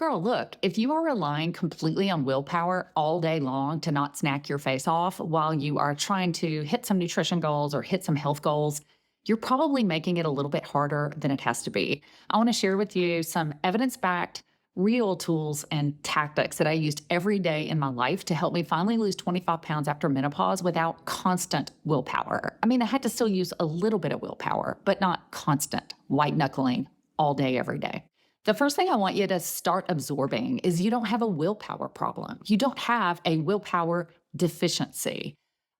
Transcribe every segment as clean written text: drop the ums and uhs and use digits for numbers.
Girl, look, if you are relying completely on willpower all day long to not snack your face off while you are trying to hit some nutrition goals or hit some health goals, you're probably making it a little bit harder than it has to be. I want to share with you some evidence backed, real tools and tactics that I used every day in my life to help me finally lose 25 pounds after menopause without constant willpower. I mean, I had to still use a little bit of willpower, but not constant, white knuckling all day, every day. The first thing I want you to start absorbing is you don't have a willpower problem. You don't have a willpower deficiency.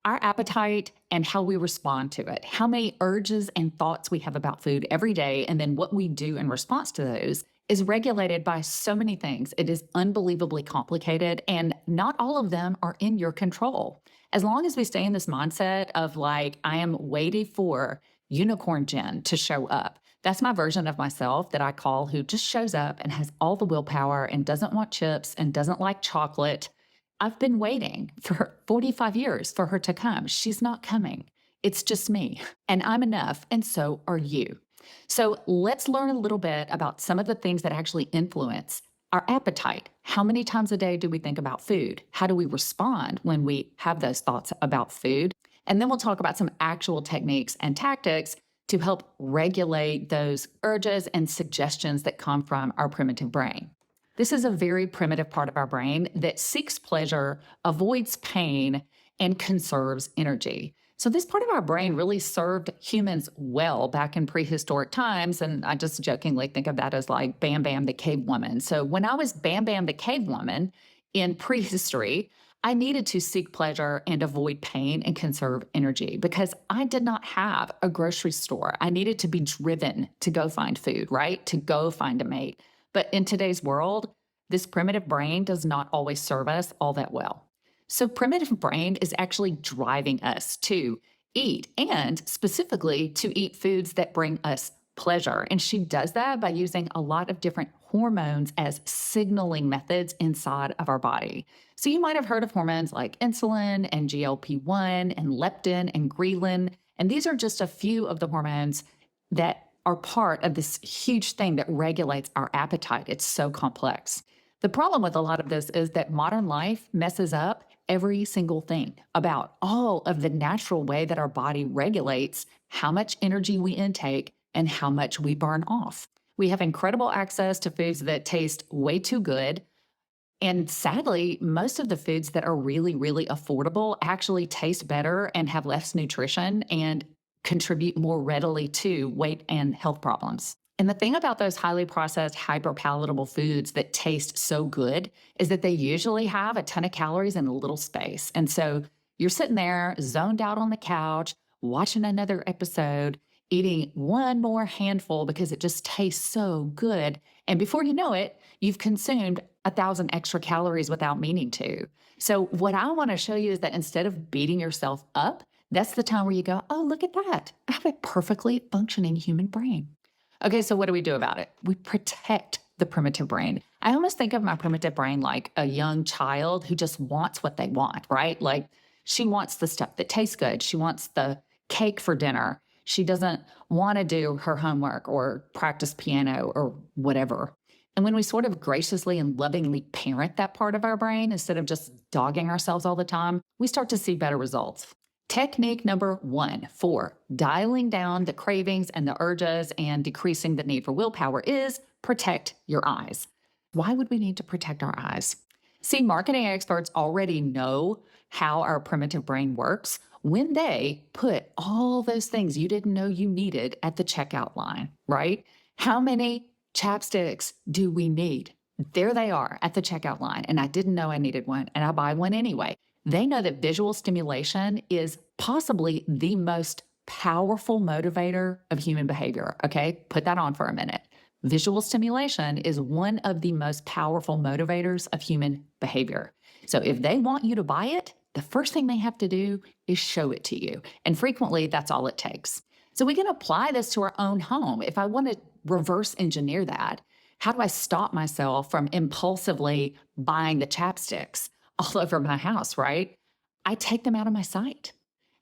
Our appetite and how we respond to it, how many urges and thoughts we have about food every day, and then what we do in response to those is regulated by so many things. It is unbelievably complicated, and not all of them are in your control. As long as we stay in this mindset of like, I am waiting for unicorn Jen to show up. That's my version of myself that I call who just shows up and has all the willpower and doesn't want chips and doesn't like chocolate. I've been waiting for 45 years for her to come. She's not coming. It's just me, and I'm enough, and so are you. So let's learn a little bit about some of the things that actually influence our appetite. How many times a day do we think about food? How do we respond when we have those thoughts about food? And then we'll talk about some actual techniques and tactics to help regulate those urges and suggestions that come from our primitive brain. This is a very primitive part of our brain that seeks pleasure, avoids pain, and conserves energy. So this part of our brain really served humans well back in prehistoric times. And I just jokingly think of that as like Bam Bam the cave woman. So when I was Bam Bam the cave woman in prehistory, I needed to seek pleasure and avoid pain and conserve energy because I did not have a grocery store. I needed to be driven to go find food, right? To go find a mate. But in today's world, this primitive brain does not always serve us all that well. So primitive brain is actually driving us to eat, and specifically to eat foods that bring us pleasure. And she does that by using a lot of different hormones as signaling methods inside of our body. So you might have heard of hormones like insulin and GLP-1 and leptin and ghrelin. And these are just a few of the hormones that are part of this huge thing that regulates our appetite. It's so complex. The problem with a lot of this is that modern life messes up every single thing about all of the natural way that our body regulates how much energy we intake and how much we burn off. We have incredible access to foods that taste way too good. And sadly, most of the foods that are really, really affordable actually taste better and have less nutrition and contribute more readily to weight and health problems. And the thing about those highly processed, hyper-palatable foods that taste so good is that they usually have a ton of calories in a little space. And so you're sitting there zoned out on the couch, watching another episode, eating one more handful because it just tastes so good. And before you know it, you've consumed 1,000 extra calories without meaning to. So what I want to show you is that instead of beating yourself up, that's the time where you go, oh, look at that. I have a perfectly functioning human brain. Okay, so what do we do about it? We protect the primitive brain. I almost think of my primitive brain like a young child who just wants what they want, right? Like she wants the stuff that tastes good. She wants the cake for dinner. She doesn't want to do her homework or practice piano or whatever. And when we sort of graciously and lovingly parent that part of our brain instead of just dogging ourselves all the time, we start to see better results. Technique number 1 for dialing down the cravings and the urges and decreasing the need for willpower is protect your eyes. Why would we need to protect our eyes? See, marketing experts already know how our primitive brain works when they put all those things you didn't know you needed at the checkout line, right? How many chapsticks do we need? There they are at the checkout line, and I didn't know I needed one, and I buy one anyway. They know that visual stimulation is possibly the most powerful motivator of human behavior. Okay, put that on for a minute. Visual stimulation is one of the most powerful motivators of human behavior. So if they want you to buy it, the first thing they have to do is show it to you. And frequently, that's all it takes. So we can apply this to our own home. If I want to reverse engineer that, how do I stop myself from impulsively buying the chapsticks all over my house, right? I take them out of my sight.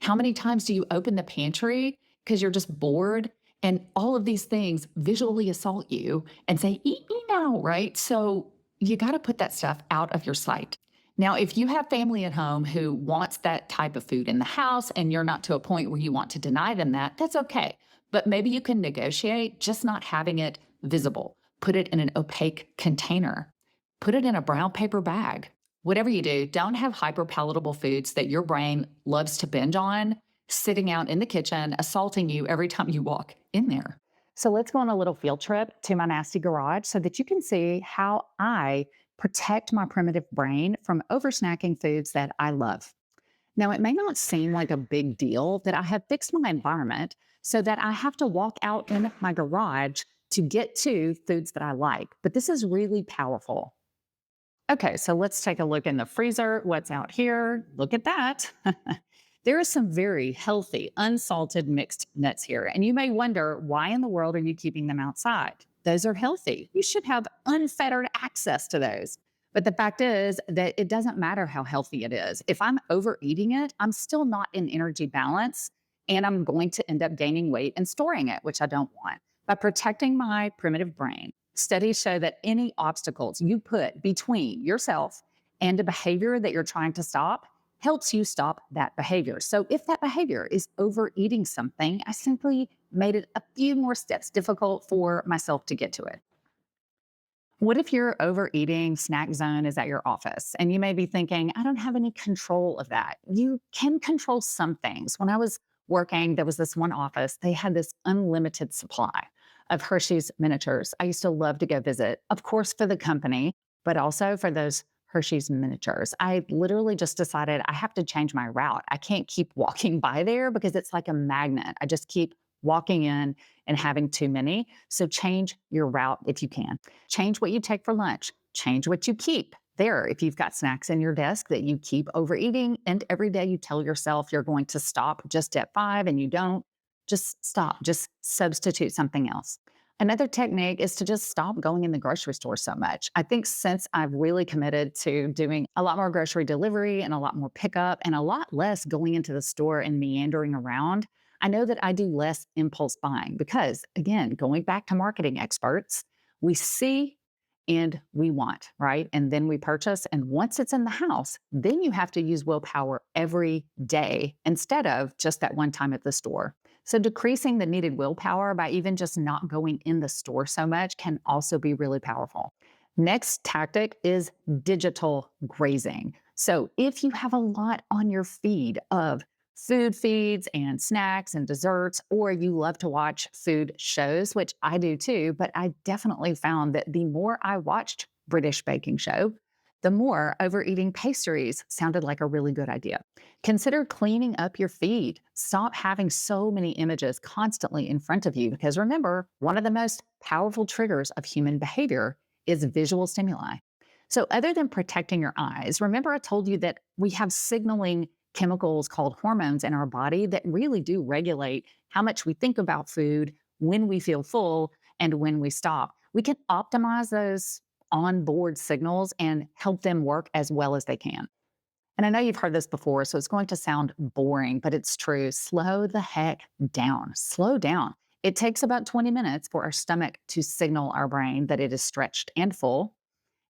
How many times do you open the pantry because you're just bored and all of these things visually assault you and say, eat me now, right? So You got to put that stuff out of your sight. Now, if you have family at home who wants that type of food in the house and you're not to a point where you want to deny them that, that's okay. But maybe you can negotiate just not having it visible. Put it in an opaque container, put it in a brown paper bag. Whatever you do, don't have hyper palatable foods that your brain loves to binge on sitting out in the kitchen, assaulting you every time you walk in there. So let's go on a little field trip to my nasty garage so that you can see how I protect my primitive brain from oversnacking foods that I love. Now, it may not seem like a big deal that I have fixed my environment so that I have to walk out in my garage to get to foods that I like, but this is really powerful. Okay, so let's take a look in the freezer. What's out here? Look at that. There is some very healthy, unsalted mixed nuts here. And you may wonder, why in the world are you keeping them outside? Those are healthy. You should have unfettered access to those. But the fact is that it doesn't matter how healthy it is. If I'm overeating it, I'm still not in energy balance and I'm going to end up gaining weight and storing it, which I don't want. By protecting my primitive brain, studies show that any obstacles you put between yourself and a behavior that you're trying to stop helps you stop that behavior. So if that behavior is overeating something, I simply made it a few more steps difficult for myself to get to it. What if your overeating snack zone is at your office? And you may be thinking, I don't have any control of that. You can control some things. When I was working, there was this one office, they had this unlimited supply of Hershey's miniatures. I used to love to go visit, of course, for the company, but also for those Hershey's miniatures. I literally just decided I have to change my route. I can't keep walking by there because it's like a magnet. I just keep walking in and having too many. So change your route if you can. Change what you take for lunch. Change what you keep there. If you've got snacks in your desk that you keep overeating, and every day you tell yourself you're going to stop just at 5 and you don't, just stop. Just substitute something else. Another technique is to just stop going in the grocery store so much. I think since I've really committed to doing a lot more grocery delivery and a lot more pickup and a lot less going into the store and meandering around, I know that I do less impulse buying because, again, going back to marketing experts, we see and we want, right? And then we purchase. And once it's in the house, then you have to use willpower every day instead of just that one time at the store. So decreasing the needed willpower by even just not going in the store so much can also be really powerful. Next tactic is digital grazing. So if you have a lot on your feed of food feeds and snacks and desserts, or you love to watch food shows, which I do too, but I definitely found that the more I watched British baking show, the more overeating pastries sounded like a really good idea. Consider cleaning up your feed. Stop having so many images constantly in front of you because remember, one of the most powerful triggers of human behavior is visual stimuli. So, other than protecting your eyes, remember I told you that we have signaling chemicals called hormones in our body that really do regulate how much we think about food, when we feel full, and when we stop. We can optimize those onboard signals and help them work as well as they can. And I know you've heard this before, so it's going to sound boring, but it's true. Slow the heck down. Slow down. It takes about 20 minutes for our stomach to signal our brain that it is stretched and full.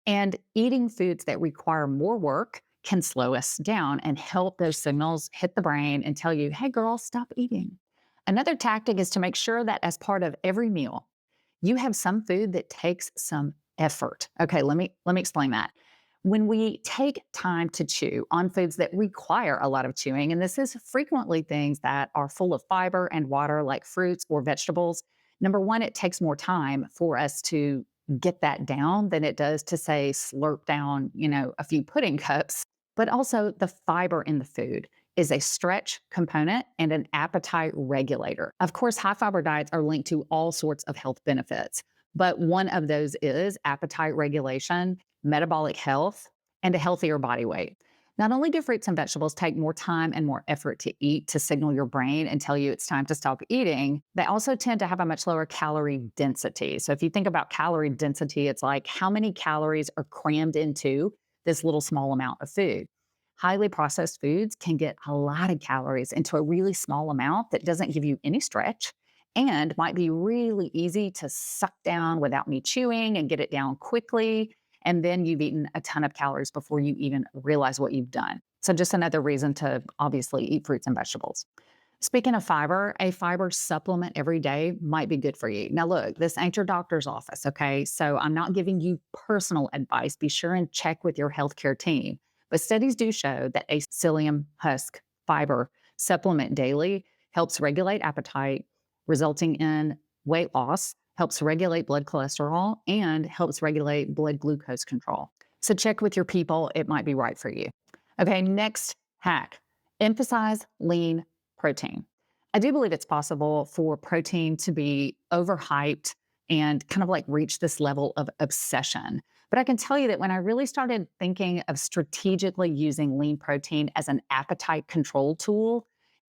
And eating foods that require more work can slow us down and help those signals hit the brain and tell you, hey, girl, stop eating. Another tactic is to make sure that as part of every meal, you have some food that takes some effort. Okay, let me explain that. When we take time to chew on foods that require a lot of chewing, and this is frequently things that are full of fiber and water like fruits or vegetables, number one, it takes more time for us to get that down than it does to say slurp down, a few pudding cups. But also the fiber in the food is a stretch component and an appetite regulator. Of course, high fiber diets are linked to all sorts of health benefits, but one of those is appetite regulation, metabolic health, and a healthier body weight. Not only do fruits and vegetables take more time and more effort to eat to signal your brain and tell you it's time to stop eating, they also tend to have a much lower calorie density. So if you think about calorie density, it's like how many calories are crammed into this little small amount of food. Highly processed foods can get a lot of calories into a really small amount that doesn't give you any stretch and might be really easy to suck down without me chewing and get it down quickly. And then you've eaten a ton of calories before you even realize what you've done. So, just another reason to obviously eat fruits and vegetables. Speaking of fiber, a fiber supplement every day might be good for you. Now, look, this ain't your doctor's office, okay? So I'm not giving you personal advice. Be sure and check with your healthcare team. But studies do show that a psyllium husk fiber supplement daily helps regulate appetite, resulting in weight loss, helps regulate blood cholesterol, and helps regulate blood glucose control. So check with your people, it might be right for you. Okay, next hack, emphasize lean protein. I do believe it's possible for protein to be overhyped and kind of like reach this level of obsession. But I can tell you that when I really started thinking of strategically using lean protein as an appetite control tool,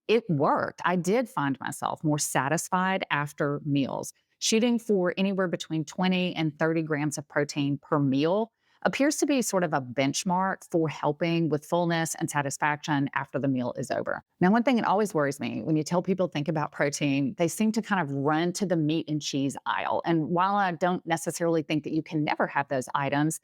it worked. I did find myself more satisfied after meals. Shooting for anywhere between 20 and 30 grams of protein per meal appears to be sort of a benchmark for helping with fullness and satisfaction after the meal is over. Now, one thing that always worries me when you tell people think about protein, they seem to kind of run to the meat and cheese aisle. And while I don't necessarily think that you can never have those items,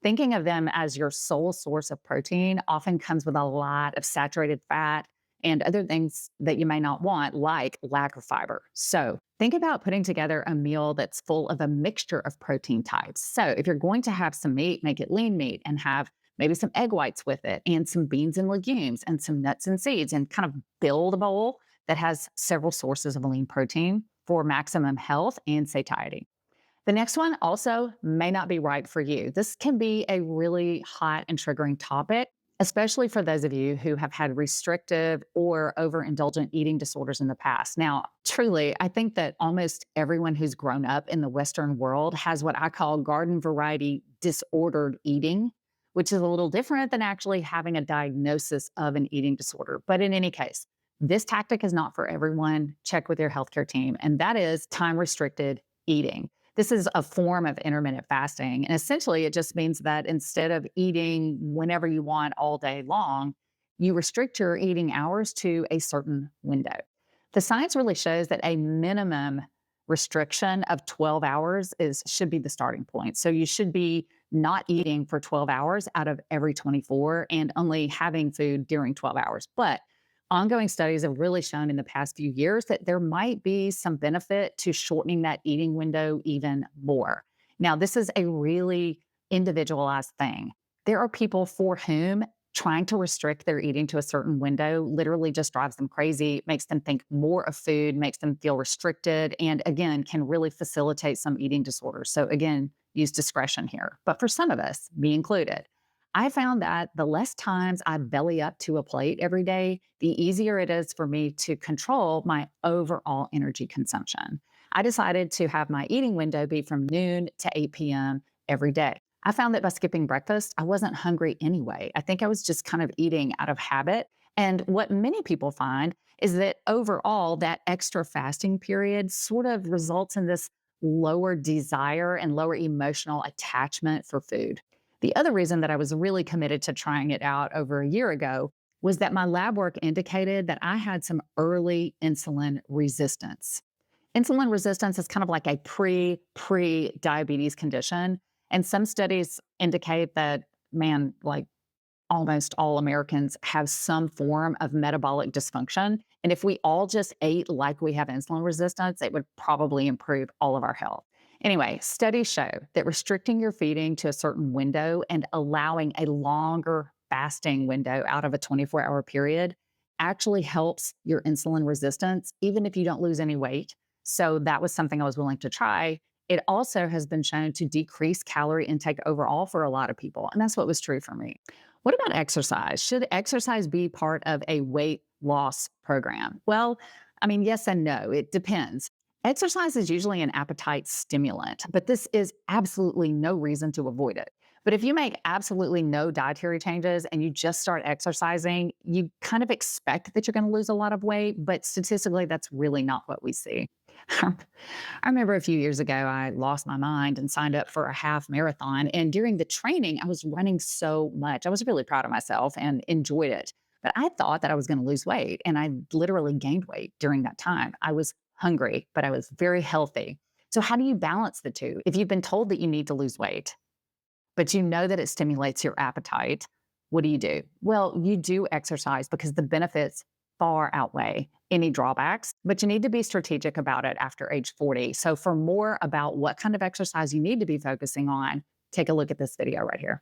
thinking of them as your sole source of protein often comes with a lot of saturated fat and other things that you may not want, like lack of fiber. So, think about putting together a meal that's full of a mixture of protein types. So, if you're going to have some meat, make it lean meat and have maybe some egg whites with it, and some beans and legumes, and some nuts and seeds, and kind of build a bowl that has several sources of lean protein for maximum health and satiety. The next one also may not be right for you. This can be a really hot and triggering topic, especially for those of you who have had restrictive or overindulgent eating disorders in the past. Now, truly, I think that almost everyone who's grown up in the Western world has what I call garden variety disordered eating, which is a little different than actually having a diagnosis of an eating disorder. But in any case, this tactic is not for everyone. Check with your healthcare team, and that is time restricted eating. This is a form of intermittent fasting. And essentially, it just means that instead of eating whenever you want all day long, you restrict your eating hours to a certain window. The science really shows that a minimum restriction of 12 hours should be the starting point. So you should be not eating for 12 hours out of every 24 and only having food during 12 hours. But ongoing studies have really shown in the past few years that there might be some benefit to shortening that eating window even more. Now, this is a really individualized thing. There are people for whom trying to restrict their eating to a certain window literally just drives them crazy, makes them think more of food, makes them feel restricted, and again, can really facilitate some eating disorders. So, again, use discretion here. But for some of us, me included, I found that the less times I belly up to a plate every day, the easier it is for me to control my overall energy consumption. I decided to have my eating window be from noon to 8 p.m. every day. I found that by skipping breakfast, I wasn't hungry anyway. I think I was just kind of eating out of habit. And what many people find is that overall, that extra fasting period sort of results in this lower desire and lower emotional attachment for food. The other reason that I was really committed to trying it out over a year ago was that my lab work indicated that I had some early insulin resistance. Insulin resistance is kind of like a pre diabetes condition. And some studies indicate that, man, like almost all Americans have some form of metabolic dysfunction. And if we all just ate like we have insulin resistance, it would probably improve all of our health. Anyway, studies show that restricting your feeding to a certain window and allowing a longer fasting window out of a 24-hour period actually helps your insulin resistance, even if you don't lose any weight. So that was something I was willing to try. It also has been shown to decrease calorie intake overall for a lot of people. And that's what was true for me. What about exercise? Should exercise be part of a weight loss program? Well, I mean, yes and no. It depends. Exercise is usually an appetite stimulant, but this is absolutely no reason to avoid it. But if you make absolutely no dietary changes and you just start exercising, you kind of expect that you're going to lose a lot of weight, but statistically, that's really not what we see. I remember a few years ago, I lost my mind and signed up for a half marathon. And during the training, I was running so much. I was really proud of myself and enjoyed it. But I thought that I was going to lose weight. And I literally gained weight during that time. I was hungry, but I was very healthy. So, how do you balance the two if you've been told that you need to lose weight? but you know that it stimulates your appetite. What do? Well, you do exercise because the benefits far outweigh any drawbacks, but you need to be strategic about it after age 40. So, for more about what kind of exercise you need to be focusing on, take a look at this video right here.